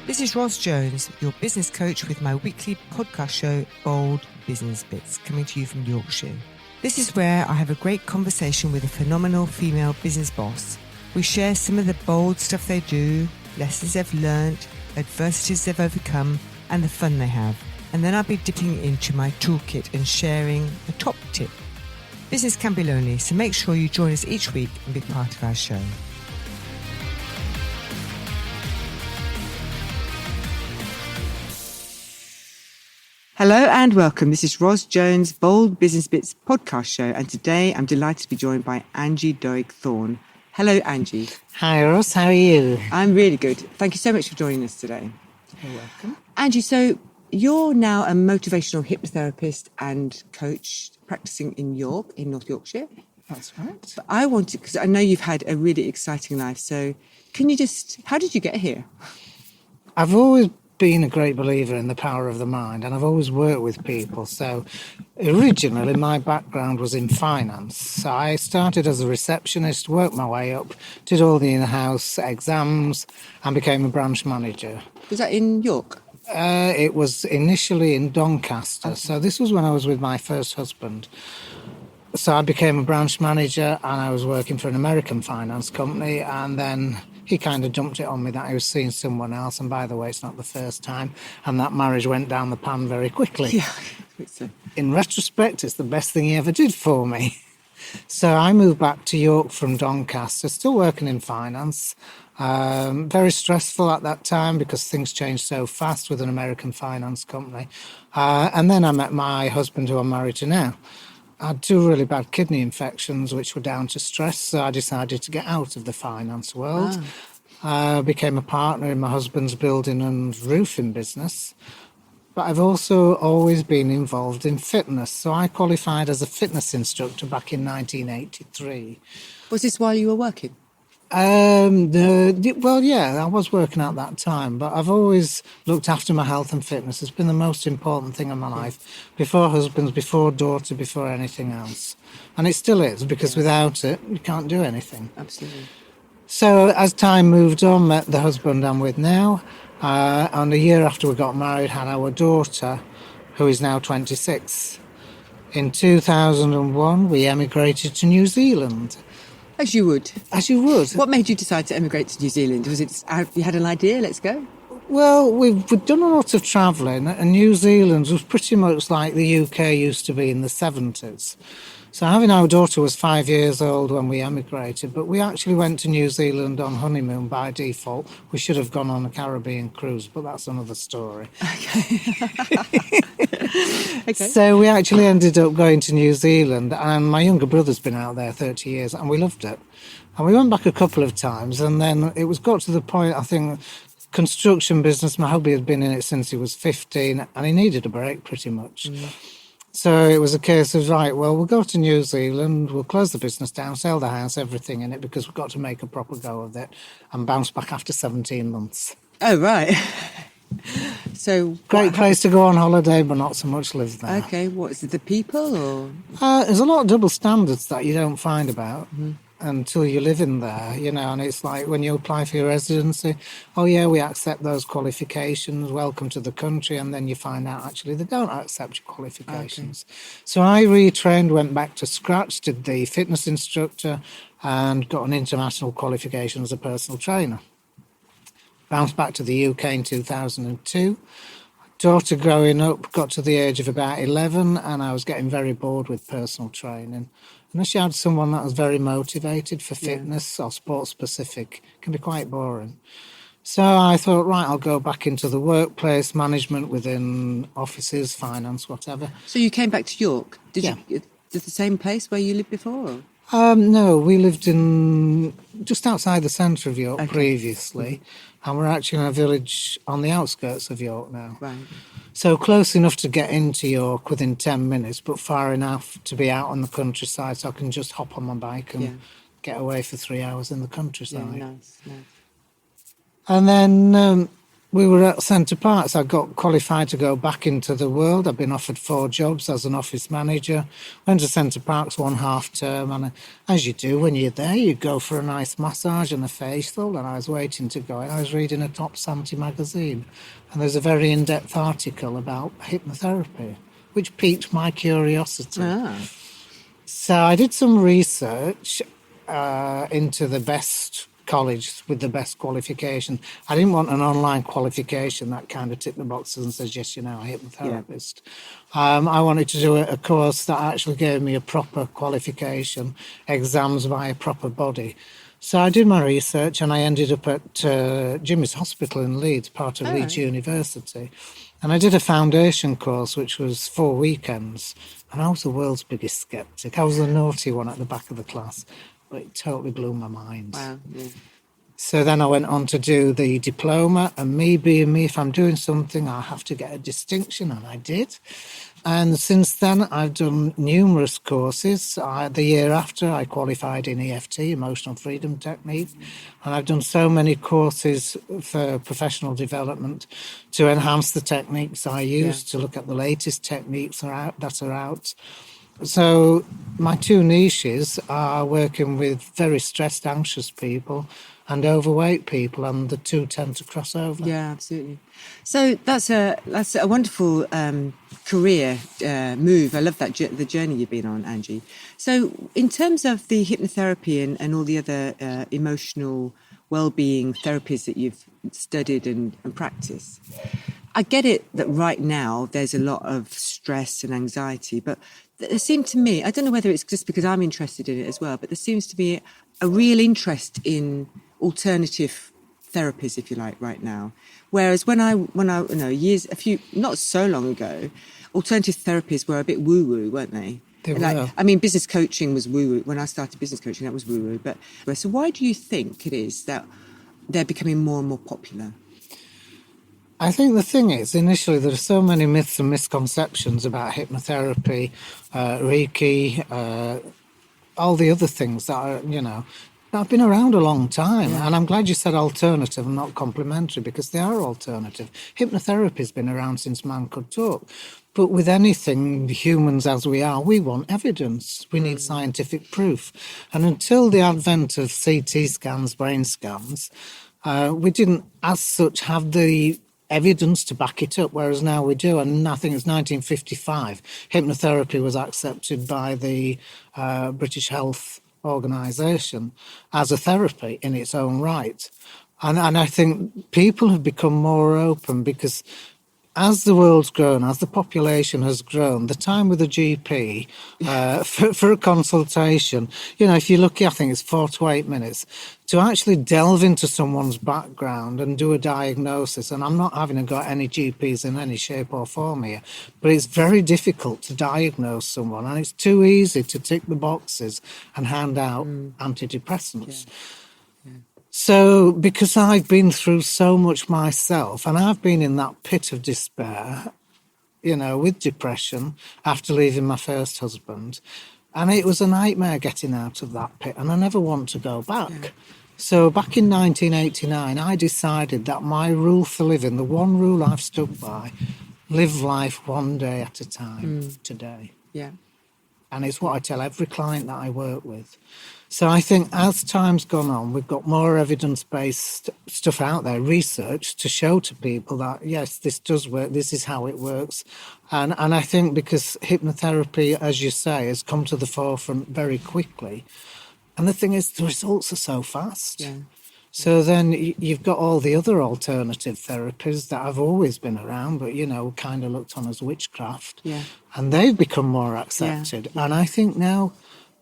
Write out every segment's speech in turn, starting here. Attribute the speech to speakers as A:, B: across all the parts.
A: This is Ros Jones, your business coach with my weekly podcast show, Bold Business Bits, coming to you from Yorkshire. This is where I have a great conversation with a phenomenal female business boss. We share some of the bold stuff they do, lessons they've learnt, adversities they've overcome, and the fun they have. And then I'll be dipping into my toolkit and sharing a top tip. Business can be lonely, so make sure you join us each week and be part of our show. Hello and welcome. This is Ros Jones' Bold Business Bits podcast show, and today I'm delighted to be joined by Angie Doig-Thorne. Hello, Angie.
B: Hi, Ros. How are you?
A: I'm really good. Thank you so much for joining us today.
B: You're welcome.
A: Angie, so you're now a motivational hypnotherapist and coach practicing in York, in North Yorkshire.
B: That's right.
A: But I wanted, because I know you've had a really exciting life, so how did you get here?
B: I've always been a great believer in the power of the mind, and I've always worked with people. So originally my background was in finance. So I started as a receptionist, worked my way up, did all the in-house exams and became a branch manager.
A: Was that in York?
B: It was initially in Doncaster. Okay. So this was when I was with my first husband. So I became a branch manager and I was working for an American finance company, and then he kind of dumped it on me that I was seeing someone else, and by the way, it's not the first time, and that marriage went down the pan very quickly.
A: Yeah, I think so.
B: In retrospect, it's the best thing he ever did for me. So I moved back to York from Doncaster, still working in finance. Very stressful at that time because things changed so fast with an American finance company. And then I met my husband, who I'm married to now. I had 2 really bad kidney infections, which were down to stress, so I decided to get out of the finance world. I became a partner in my husband's building and roofing business. But I've also always been involved in fitness, so I qualified as a fitness instructor back in 1983.
A: Was this while you were working?
B: Well, yeah, I was working at that time, but I've always looked after my health and fitness. It's been the most important thing in my life. Before husbands, before daughter, before anything else. And it still is, because without it, you can't do anything.
A: Absolutely.
B: So as time moved on, met the husband I'm with now, and a year after we got married, had our daughter, who is now 26. In 2001, we emigrated to New Zealand.
A: As you would.
B: As you would.
A: What made you decide to emigrate to New Zealand? Was it you had an idea, let's go?
B: Well, we've done a lot of travelling, and New Zealand was pretty much like the UK used to be in the 70s. So having our daughter was 5 years old when we emigrated, but we actually went to New Zealand on honeymoon by default. We should have gone on a Caribbean cruise, but that's another story.
A: Okay.
B: So we actually ended up going to New Zealand, and my younger brother's been out there 30 years, and we loved it. And we went back a couple of times, and then it got to the point, I think, construction business, my hubby had been in it since he was 15, and he needed a break pretty much. So it was a case of, right, well, we'll go to New Zealand, we'll close the business down, sell the house, everything in it, because we've got to make a proper go of it, and bounce back after 17 months.
A: Oh, right. So
B: great place to go on holiday, but not so much live there.
A: Okay, what is it, the people or?
B: There's a lot of double standards that you don't find about until you live in there, and it's like when you apply for your residency, oh yeah, we accept those qualifications, welcome to the country, and then you find out actually they don't accept your qualifications. Okay. So I retrained, went back to scratch, did the fitness instructor and got an international qualification as a personal trainer. Bounced back to the UK in 2002. Daughter growing up, got to the age of about 11, and I was getting very bored with personal training. Unless you had someone that was very motivated for fitness or sports specific, it can be quite boring. So I thought, right, I'll go back into the workplace, management within offices, finance, whatever.
A: So you came back to York? Did you the same place where you lived before? Or?
B: No, we lived in just outside the centre of York previously, and we're actually in a village on the outskirts of York now.
A: Right.
B: So close enough to get into York within 10 minutes, but far enough to be out on the countryside so I can just hop on my bike and get away for 3 hours in the countryside.
A: Yeah, nice.
B: And then we were at Centre Parks. I got qualified to go back into the world. I've been offered 4 jobs as an office manager. Went to Centre Parks 1 half term, and as you do when you're there, you go for a nice massage and a facial. And I was waiting to go, and I was reading a Top Santi magazine, and there's a very in-depth article about hypnotherapy, which piqued my curiosity. So I did some research into the best college with the best qualification. I didn't want an online qualification that kind of ticked the boxes and says, yes, you're now a hypnotherapist. I wanted to do a course that actually gave me a proper qualification, exams by a proper body. So I did my research and I ended up at Jimmy's Hospital in Leeds, part of Leeds University. And I did a foundation course, which was 4 weekends. And I was the world's biggest sceptic. I was the naughty one at the back of the class. But it totally blew my mind.
A: Wow. Yeah.
B: So then I went on to do the diploma, and me being me, if I'm doing something, I have to get a distinction, and I did. And since then, I've done numerous courses. The year after, I qualified in EFT, Emotional Freedom Technique, and I've done so many courses for professional development to enhance the techniques I use, to look at the latest techniques that are out. So my 2 niches are working with very stressed, anxious people and overweight people, and the 2 tend to cross over.
A: Yeah, absolutely. So that's a wonderful career move. I love that the journey you've been on, Angie. So in terms of the hypnotherapy and all the other emotional well-being therapies that you've studied and practiced, I get it that right now there's a lot of stress and anxiety, but there seemed to me, I don't know whether it's just because I'm interested in it as well, but there seems to be a real interest in alternative therapies, if you like, right now. Whereas when I not so long ago, alternative therapies were a bit woo-woo, weren't they?
B: They were.
A: I mean, business coaching was woo-woo. When I started business coaching, that was woo-woo. But so why do you think it is that they're becoming more and more popular?
B: I think the thing is, initially, there are so many myths and misconceptions about hypnotherapy, Reiki, all the other things that are, that have been around a long time. Yeah. And I'm glad you said alternative and not complementary, because they are alternative. Hypnotherapy has been around since man could talk. But with anything, humans as we are, we want evidence. We need scientific proof. And until the advent of CT scans, brain scans, we didn't as such have the evidence to back it up, whereas now we do. And I think it's 1955, hypnotherapy was accepted by the British Health Organisation as a therapy in its own right. And I think people have become more open, because as the world's grown, as the population has grown, the time with a GP for a consultation, if you're lucky, I think it's 4 to 8 minutes, to actually delve into someone's background and do a diagnosis. And I'm not having got any GPs in any shape or form here, but it's very difficult to diagnose someone, and it's too easy to tick the boxes and hand out antidepressants. Yeah. So, because I've been through so much myself, and I've been in that pit of despair, with depression after leaving my first husband, and it was a nightmare getting out of that pit, and I never want to go back. Yeah. So back in 1989, I decided that my rule for living, the one rule I've stuck by, live life one day at a time today. Yeah. And it's what I tell every client that I work with. So I think as time's gone on, we've got more evidence-based stuff out there, research, to show to people that, yes, this does work, this is how it works. And I think because hypnotherapy, as you say, has come to the forefront very quickly. And the thing is, the results are so fast. Yeah. So then you've got all the other alternative therapies that have always been around, but, kind of looked on as witchcraft. Yeah. And they've become more accepted. Yeah. And I think now,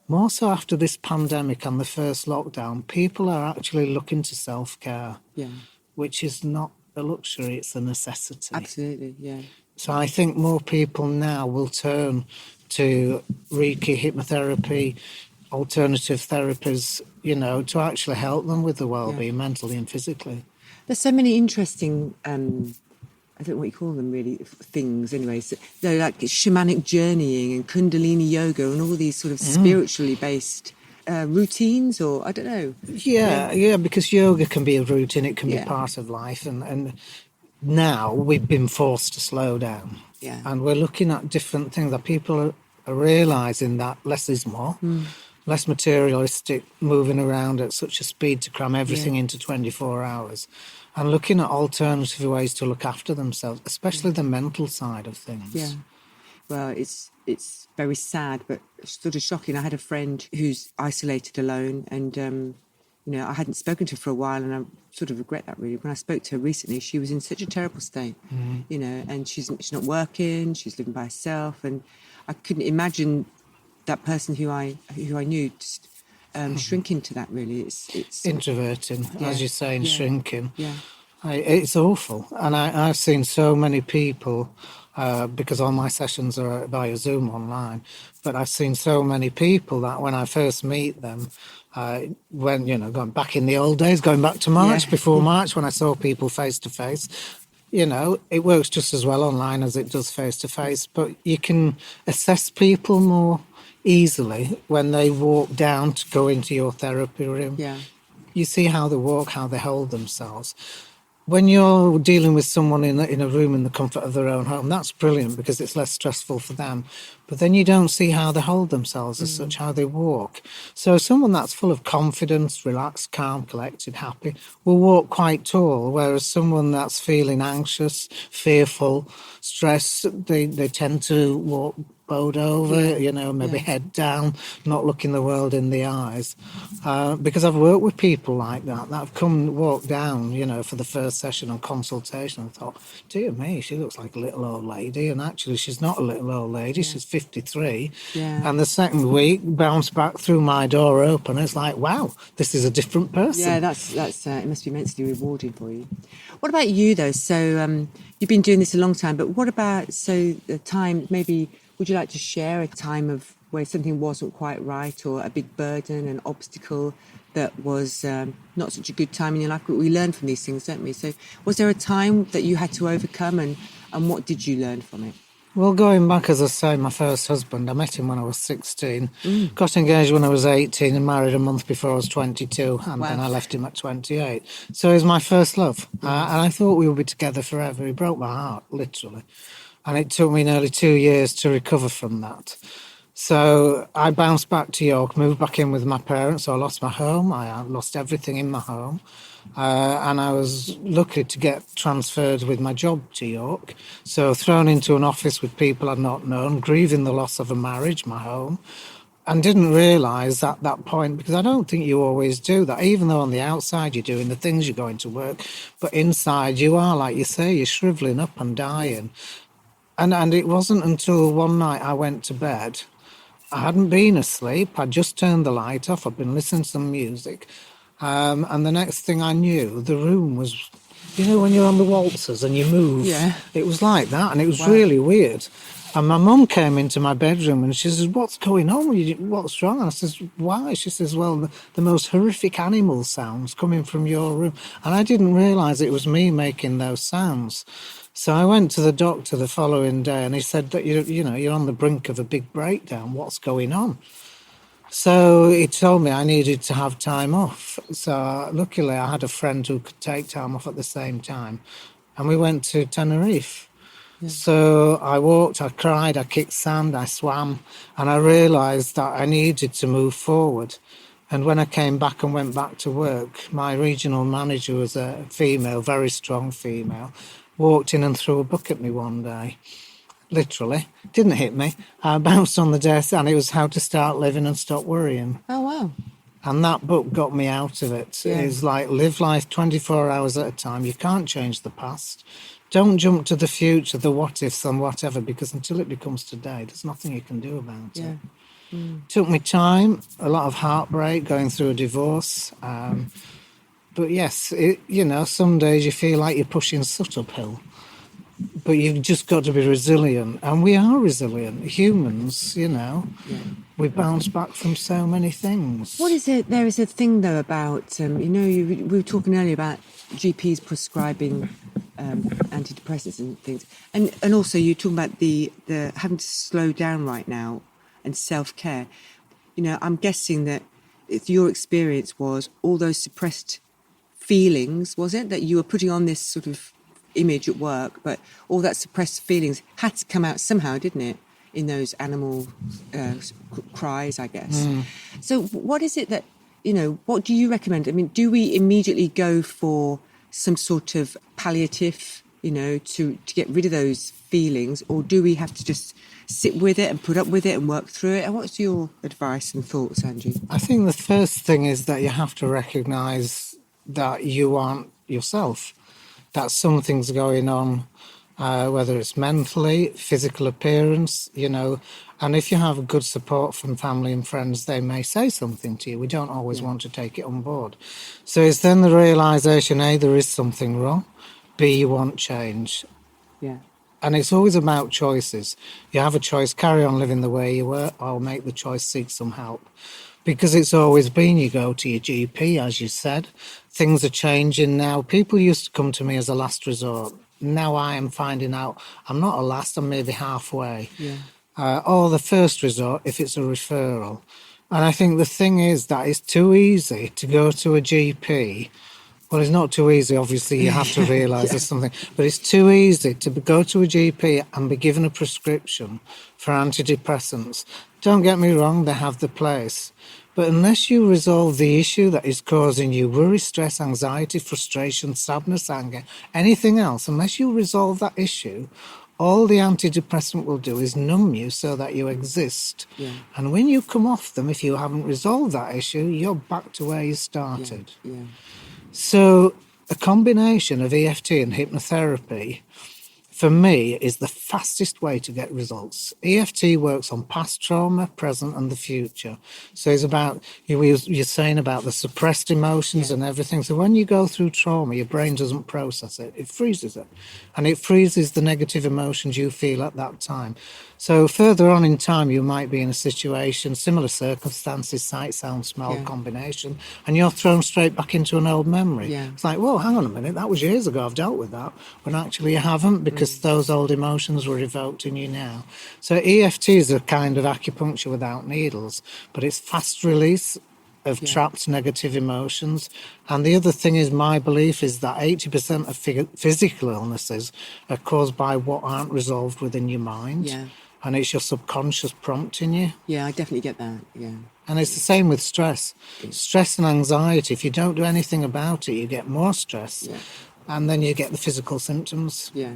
B: more so after this pandemic and the first lockdown, people are actually looking to self-care, which is not a luxury, it's a necessity.
A: Absolutely, yeah.
B: So I think more people now will turn to Reiki, hypnotherapy, alternative therapies, to actually help them with the well-being, mentally and physically.
A: There's so many interesting I don't know what you call them really, things anyway. So they're like shamanic journeying and Kundalini yoga and all these sort of spiritually based routines, or I don't know.
B: Yeah, because yoga can be a routine, it can be part of life. And now we've been forced to slow down.
A: Yeah.
B: And we're looking at different things that people are realising that less is more, less materialistic, moving around at such a speed to cram everything into 24 hours, and looking at alternative ways to look after themselves, especially the mental side of things.
A: Yeah. Well, it's very sad, but sort of shocking. I had a friend who's isolated alone, and I hadn't spoken to her for a while, and I sort of regret that really. When I spoke to her recently, she was in such a terrible state, and she's not working, she's living by herself, and I couldn't imagine that person who I knew just shrinking to that. Really, it's
B: Introverting, as you say, and shrinking.
A: Yeah.
B: It's awful. And I've seen so many people, because all my sessions are via Zoom online, but I've seen so many people that when I first meet them, when, going back in the old days, going back to March, before March, when I saw people face to face, it works just as well online as it does face to face, but you can assess people more easily when they walk down to go into your therapy room.
A: Yeah.
B: You see how they walk, how they hold themselves. When you're dealing with someone in a room in the comfort of their own home, that's brilliant because it's less stressful for them. But then you don't see how they hold themselves as such, how they walk. So someone that's full of confidence, relaxed, calm, collected, happy, will walk quite tall, whereas someone that's feeling anxious, fearful, stressed, they tend to walk bowed over, maybe head down, not looking the world in the eyes. Because I've worked with people like that have come walk down, for the first session on consultation. I thought, dear me, she looks like a little old lady. And actually, she's not a little old lady. She's 53.
A: Yeah.
B: And the second week, bounced back through my door open. It's like, wow, this is a different person.
A: Yeah, that's it must be immensely rewarding for you. What about you, though? So you've been doing this a long time, but what about, the time, maybe, would you like to share a time of where something wasn't quite right, or a big burden, an obstacle that was not such a good time in your life? But we learn from these things, don't we? So was there a time that you had to overcome, and what did you learn from it?
B: Well, going back, as I say, my first husband, I met him when I was 16, got engaged when I was 18 and married a month before I was 22, and then I left him at 28. So he was my first love, and I thought we would be together forever. He broke my heart, literally, and it took me nearly 2 years to recover from that. So I bounced back to York, moved back in with my parents. So I lost my home. I lost everything in my home. And I was lucky to get transferred with my job to York. So thrown into an office with people I'd not known, grieving the loss of a marriage, my home, and didn't realise at that point, because I don't think you always do that, even though on the outside you're doing the things, you're going to work, but inside you are, like you say, you're shrivelling up and dying. And it wasn't until one night I went to bed. I hadn't been asleep. I'd just turned the light off. I'd been listening to some music. And the next thing I knew, the room was, when you're on the waltzers and you move, it was like that. And it was really weird. And my mum came into my bedroom and she says, what's going on? What's wrong? And I says, why? She says, well, the most horrific animal sounds coming from your room. And I didn't realise it was me making those sounds. So I went to the doctor the following day and he said that, you're on the brink of a big breakdown. What's going on? So he told me I needed to have time off. So luckily I had a friend who could take time off at the same time. And we went to Tenerife. Yeah. So I walked, I cried, I kicked sand, I swam, and I realised that I needed to move forward. And when I came back and went back to work, my regional manager was a female, very strong female, walked in and threw a book at me one day. Literally. Didn't hit me. I bounced on the desk and it was How to Start Living and Stop Worrying.
A: Oh, wow.
B: And that book got me out of it. Yeah. It's like, live life 24 hours at a time. You can't change the past. Don't jump to the future, the what ifs and whatever, because until it becomes today, there's nothing you can do about it. Took me time, a lot of heartbreak, going through a divorce. But yes, some days you feel like you're pushing soot uphill. But you've just got to be resilient. And we are resilient. Humans, we bounce back from so many things.
A: What is it? There is a thing, though, about, we were talking earlier about GPs prescribing antidepressants and things. And also you're talking about the having to slow down right now and self-care. I'm guessing that if your experience was all those suppressed feelings, was it, that you were putting on this sort of image at work, but all that suppressed feelings had to come out somehow, didn't it? In those animal cries, I guess. So what is it that, what do you recommend? I mean, do we immediately go for some sort of palliative, to get rid of those feelings, or do we have to just sit with it and put up with it and work through it? And what's your advice and thoughts, Angie?
B: I think the first thing is that you have to recognise that you aren't yourself, that something's going on, whether it's mentally, physical appearance, and if you have good support from family and friends, they may say something to you. We don't always want to take it on board. So it's then the realisation, A, there is something wrong, B, you want change.
A: Yeah.
B: And it's always about choices. You have a choice, carry on living the way you were, or make the choice, seek some help. Because it's always been, you go to your GP, as you said. Things are changing now. People used to come to me as a last resort. Now I am finding out I'm not a last, I'm maybe halfway.
A: Yeah.
B: Or the first resort if it's a referral. And I think the thing is that it's too easy to go to a GP. Well, it's not too easy, obviously, you have to realise there's something. But it's too easy to go to a GP and be given a prescription for antidepressants. Don't get me wrong, they have the place. But unless you resolve the issue that is causing you worry, stress, anxiety, frustration, sadness, anger, anything else, unless you resolve that issue, all the antidepressant will do is numb you so that you exist.
A: Yeah.
B: And when you come off them, if you haven't resolved that issue, you're back to where you started.
A: Yeah.
B: So a combination of EFT and hypnotherapy, for me, is the fastest way to get results. EFT works on past trauma, present and the future. So it's about, you're saying about the suppressed emotions and everything. So when you go through trauma, your brain doesn't process it. It freezes it. And it freezes the negative emotions you feel at that time. So further on in time, you might be in a situation, similar circumstances, sight, sound, smell combination, and you're thrown straight back into an old memory.
A: Yeah.
B: It's like, whoa, hang on a minute, that was years ago, I've dealt with that. When actually you haven't, because those old emotions were evoked in you now. So EFT is a kind of acupuncture without needles, but it's fast release of trapped negative emotions. And the other thing is, my belief is that 80% of physical illnesses are caused by what aren't resolved within your mind.
A: Yeah.
B: And it's your subconscious prompting you.
A: Yeah, I definitely get that, yeah.
B: And it's the same with stress. Stress and anxiety, if you don't do anything about it, you get more stress.
A: Yeah.
B: And then you get the physical symptoms.
A: Yeah.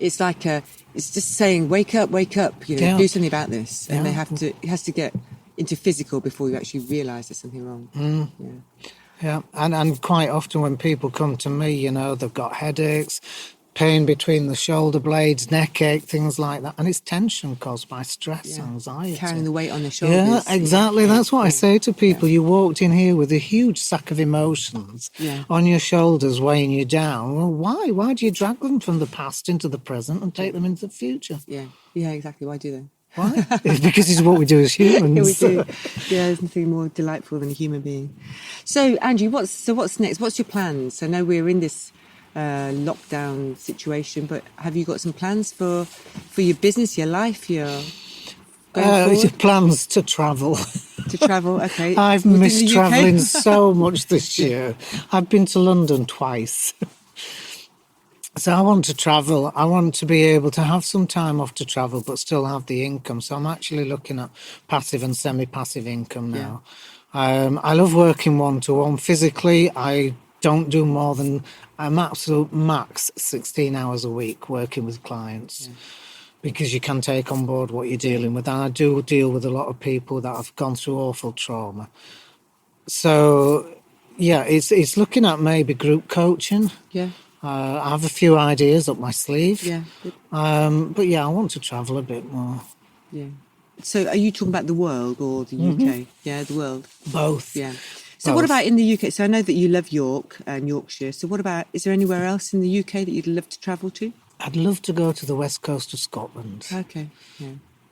A: It's like, it's just saying, wake up, do something about this. And it has to get into physical before you actually realise there's something wrong.
B: Yeah, and quite often when people come to me, they've got headaches, pain between the shoulder blades, neck ache, things like that. And it's tension caused by stress, anxiety.
A: Carrying the weight on the shoulders.
B: Yeah, exactly. That's what I say to people. You walked in here with a huge sack of emotions on your shoulders weighing you down. Well, why? Why do you drag them from the past into the present and take them into the future?
A: Yeah, exactly. Why do they?
B: Why? It's because it's what we do as humans.
A: Yeah, we do. Yeah, there's nothing more delightful than a human being. So, Angie, what's next? What's your plans? I know we're in this lockdown situation, but have you got some plans for your business, your life, your
B: plans to travel?
A: To travel, okay.
B: I've missed travelling so much this year. I've been to London twice. So I want to travel. I want to be able to have some time off to travel, but still have the income. So I'm actually looking at passive and semi-passive income now. I love working one-to-one. Physically, I don't do more than an absolute max 16 hours a week working with clients, because you can take on board what you're dealing with. And I do deal with a lot of people that have gone through awful trauma. So, it's looking at maybe group coaching.
A: Yeah.
B: I have a few ideas up my sleeve.
A: Yeah.
B: But I want to travel a bit more.
A: Yeah. So are you talking about the world or the UK? Yeah, the world.
B: Both.
A: Yeah. So what about in the UK? So I know that you love York and Yorkshire. So what about, is there anywhere else in the UK that you'd love to travel to?
B: I'd love to go to the west coast of Scotland.
A: Okay, yeah.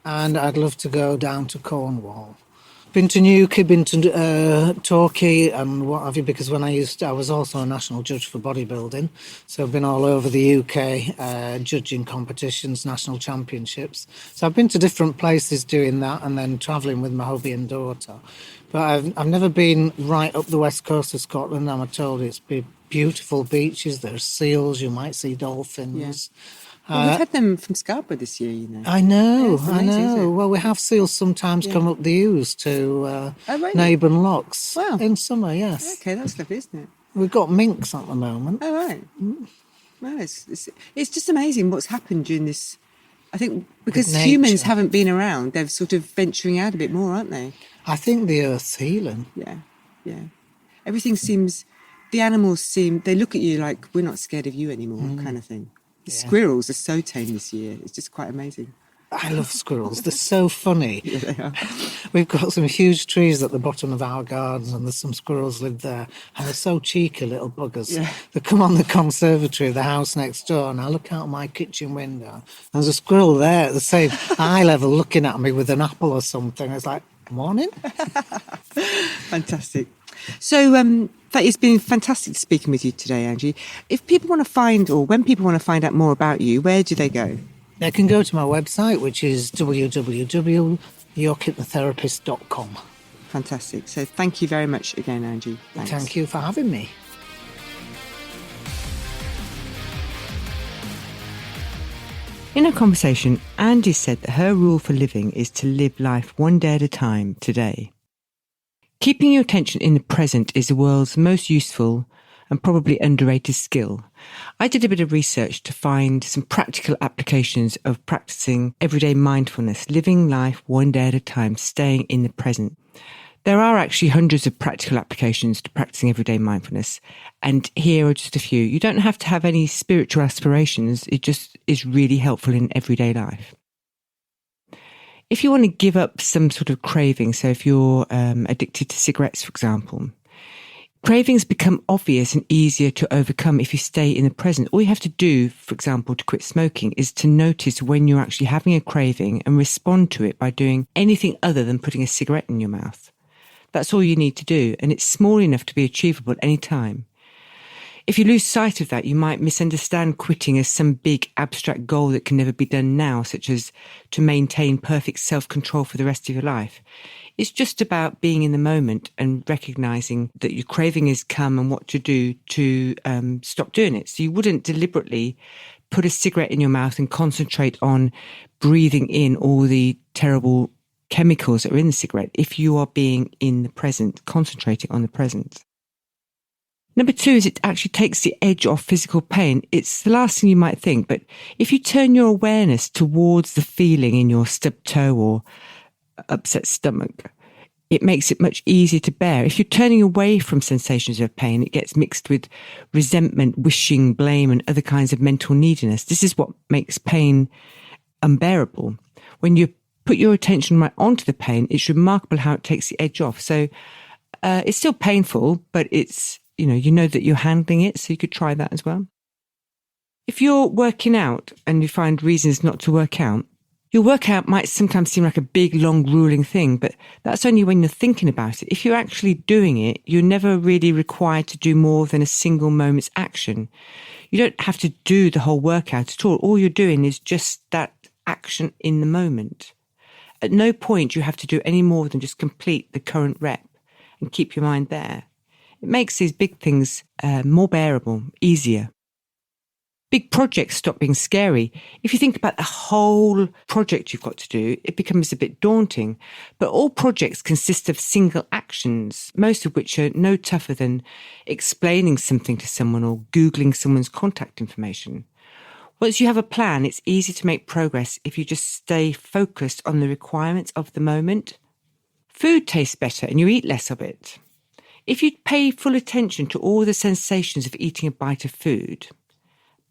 B: And I'd love to go down to Cornwall. Been to Newquay, been to Torquay and what have you, because when I was also a national judge for bodybuilding. So I've been all over the UK judging competitions, national championships. So I've been to different places doing that and then travelling with my hubby and daughter. But I've never been right up the west coast of Scotland. I'm told it's beautiful beaches. There's seals. You might see dolphins.
A: Well, we've had them from Scarborough this year, you know.
B: I know,
A: Yeah, it's amazing, isn't it?
B: Well, we have seals sometimes come up the Ouse to
A: really?
B: Neighbourne Locks
A: Wow.
B: in summer, yes.
A: Okay, that's lovely, isn't it?
B: We've got minks at the moment.
A: Oh, right. Well, it's just amazing what's happened during this. I think because humans haven't been around, they're sort of venturing out a bit more, aren't they?
B: I think the Earth's healing.
A: Yeah. Everything seems, the animals seem, they look at you like, we're not scared of you anymore, kind of thing. The squirrels are so tame this year. It's just quite amazing.
B: I love squirrels. They're so funny.
A: Yeah, they are.
B: We've got some huge trees at the bottom of our gardens, and there's some squirrels live there, and they're so cheeky little buggers.
A: Yeah.
B: They come on the conservatory of the house next door, and I look out my kitchen window, and there's a squirrel there at the same eye level looking at me with an apple or something. It's like, morning.
A: Fantastic. So it's been fantastic speaking with you today, Angie. If people want to find, or when people want to find out more about you, where do they go?
B: They can go to my website, which is www.yourhypnotherapist.com.
A: Fantastic. So thank you very much again, Angie. Thanks.
B: Thank you for having me.
A: In our conversation, Angie said that her rule for living is to live life one day at a time, today. Keeping your attention in the present is the world's most useful and probably underrated skill. I did a bit of research to find some practical applications of practicing everyday mindfulness, living life one day at a time, staying in the present. There are actually hundreds of practical applications to practicing everyday mindfulness, and here are just a few. You don't have to have any spiritual aspirations. It just is really helpful in everyday life. If you want to give up some sort of craving, so if you're addicted to cigarettes, for example, cravings become obvious and easier to overcome if you stay in the present. All you have to do, for example, to quit smoking is to notice when you're actually having a craving and respond to it by doing anything other than putting a cigarette in your mouth. That's all you need to do, and it's small enough to be achievable at any time. If you lose sight of that, you might misunderstand quitting as some big abstract goal that can never be done now, such as to maintain perfect self-control for the rest of your life. It's just about being in the moment and recognising that your craving has come and what to do to stop doing it. So you wouldn't deliberately put a cigarette in your mouth and concentrate on breathing in all the terrible chemicals that are in the cigarette if you are being in the present, concentrating on the present. Number two is it actually takes the edge off physical pain. It's the last thing you might think, but if you turn your awareness towards the feeling in your stubbed toe or upset stomach, it makes it much easier to bear. If you're turning away from sensations of pain, it gets mixed with resentment, wishing, blame, and other kinds of mental neediness. This is what makes pain unbearable. When you put your attention right onto the pain, it's remarkable how it takes the edge off. So it's still painful, but it's you know that you're handling it, so you could try that as well. If you're working out and you find reasons not to work out, your workout might sometimes seem like a big, long, grueling thing, but that's only when you're thinking about it. If you're actually doing it, you're never really required to do more than a single moment's action. You don't have to do the whole workout at all. All you're doing is just that action in the moment. At no point you have to do any more than just complete the current rep and keep your mind there. It makes these big things more bearable, easier. Big projects stop being scary. If you think about the whole project you've got to do, it becomes a bit daunting. But all projects consist of single actions, most of which are no tougher than explaining something to someone or Googling someone's contact information. Once you have a plan, it's easy to make progress if you just stay focused on the requirements of the moment. Food tastes better and you eat less of it. If you pay full attention to all the sensations of eating a bite of food,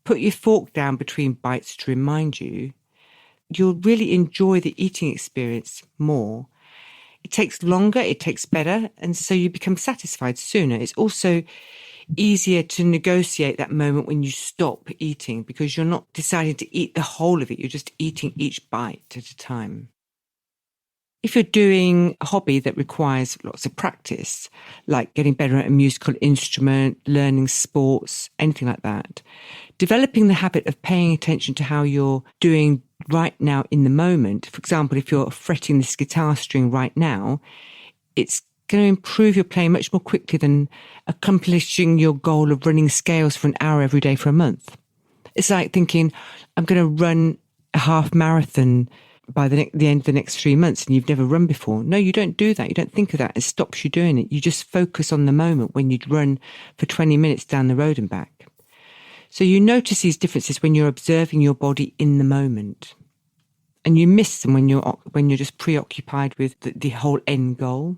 A: put your fork down between bites to remind you, you'll really enjoy the eating experience more. It takes longer, it takes better, and so you become satisfied sooner. It's also easier to negotiate that moment when you stop eating because you're not deciding to eat the whole of it, you're just eating each bite at a time. If you're doing a hobby that requires lots of practice, like getting better at a musical instrument, learning sports, anything like that, developing the habit of paying attention to how you're doing right now in the moment. For example, if you're fretting this guitar string right now, it's going to improve your playing much more quickly than accomplishing your goal of running scales for an hour every day for a month. It's like thinking, I'm going to run a half marathon by the end of the next 3 months and you've never run before. No, you don't do that. You don't think of that. It stops you doing it. You just focus on the moment when you'd run for 20 minutes down the road and back. So you notice these differences when you're observing your body in the moment. And you miss them when you're just preoccupied with the whole end goal.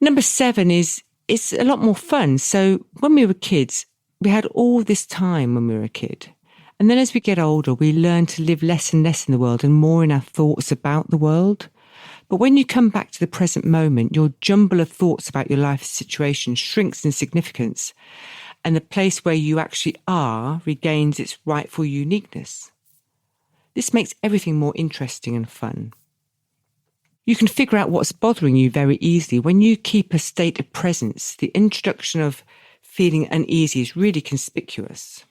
A: Number 7 is it's a lot more fun. So when we were kids, we had all this time when we were a kid. And then as we get older, we learn to live less and less in the world and more in our thoughts about the world. But when you come back to the present moment, your jumble of thoughts about your life situation shrinks in significance, and the place where you actually are regains its rightful uniqueness. This makes everything more interesting and fun. You can figure out what's bothering you very easily. When you keep a state of presence, the introduction of feeling uneasy is really conspicuous.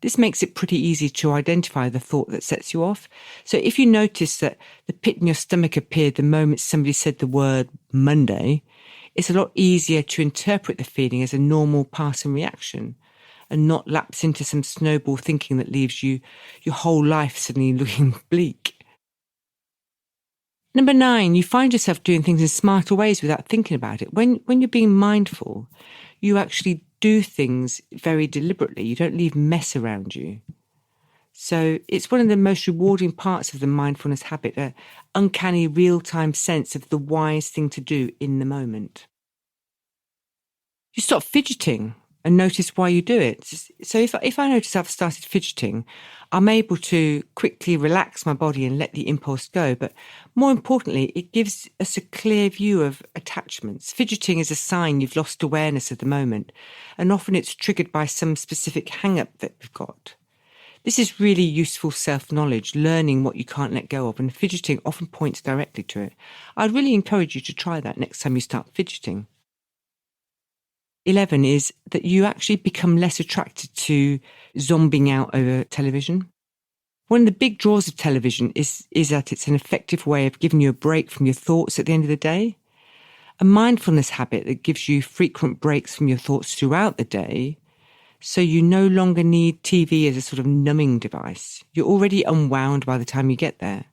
A: This makes it pretty easy to identify the thought that sets you off. So if you notice that the pit in your stomach appeared the moment somebody said the word Monday, it's a lot easier to interpret the feeling as a normal passing reaction and not lapse into some snowball thinking that leaves you your whole life suddenly looking bleak. Number 9, you find yourself doing things in smarter ways without thinking about it. When you're being mindful, you actually do things very deliberately. You don't leave mess around you. So it's one of the most rewarding parts of the mindfulness habit, an uncanny real-time sense of the wise thing to do in the moment. You stop fidgeting and notice why you do it. So if I notice I've started fidgeting, I'm able to quickly relax my body and let the impulse go. But more importantly, it gives us a clear view of attachments. Fidgeting is a sign you've lost awareness of the moment, and often it's triggered by some specific hang-up that we've got. This is really useful self-knowledge, learning what you can't let go of, and fidgeting often points directly to it. I'd really encourage you to try that next time you start fidgeting. 11 is that you actually become less attracted to zombing out over television. One of the big draws of television is that it's an effective way of giving you a break from your thoughts at the end of the day. A mindfulness habit that gives you frequent breaks from your thoughts throughout the day, so you no longer need TV as a sort of numbing device. You're already unwound by the time you get there.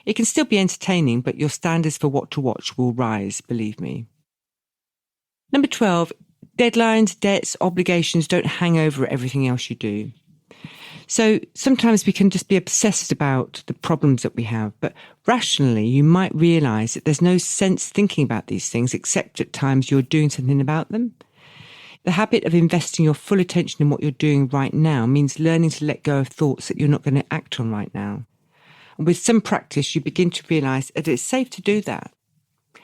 A: It can still be entertaining, but your standards for what to watch will rise, believe me. Number 12, deadlines, debts, obligations don't hang over everything else you do. So sometimes we can just be obsessed about the problems that we have, but rationally you might realise that there's no sense thinking about these things except at times you're doing something about them. The habit of investing your full attention in what you're doing right now means learning to let go of thoughts that you're not going to act on right now. And with some practice, you begin to realise that it's safe to do that.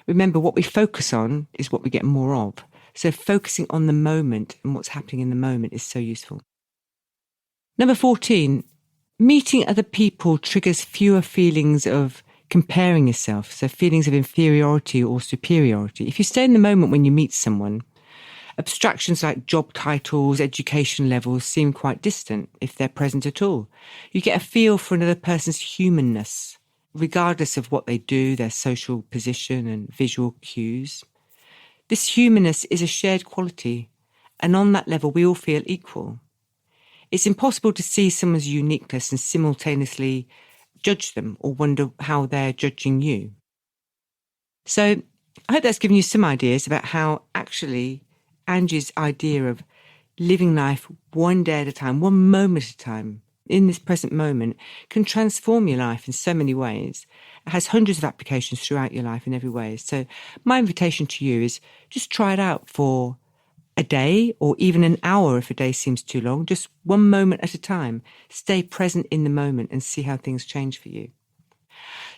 A: Remember, what we focus on is what we get more of. So focusing on the moment and what's happening in the moment is so useful. Number 14, meeting other people triggers fewer feelings of comparing yourself, so feelings of inferiority or superiority. If you stay in the moment when you meet someone, abstractions like job titles, education levels seem quite distant if they're present at all. You get a feel for another person's humanness, regardless of what they do, their social position and visual cues. This humanness is a shared quality, and on that level we all feel equal. It's impossible to see someone's uniqueness and simultaneously judge them or wonder how they're judging you. So I hope that's given you some ideas about how actually Angie's idea of living life one day at a time, one moment at a time, in this present moment, can transform your life in so many ways. It has hundreds of applications throughout your life in every way. So my invitation to you is just try it out for a day or even an hour if a day seems too long, just one moment at a time. Stay present in the moment and see how things change for you.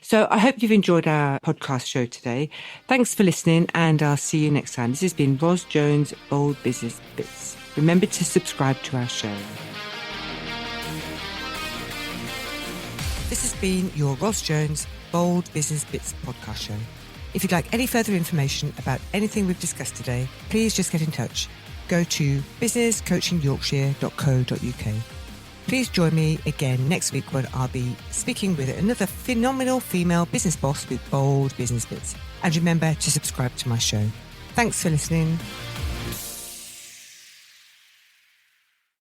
A: So I hope you've enjoyed our podcast show today. Thanks for listening, and I'll see you next time. This has been Ros Jones, Bold Business Bits. Remember to subscribe to our show.
C: This has been your Ros Jones Bold Business Bits podcast show. If you'd like any further information about anything we've discussed today, please just get in touch. Go to businesscoachingyorkshire.co.uk.
A: Please join me again next week when I'll be speaking with another phenomenal female business boss with bold business bits. And remember to subscribe to my show. Thanks for listening.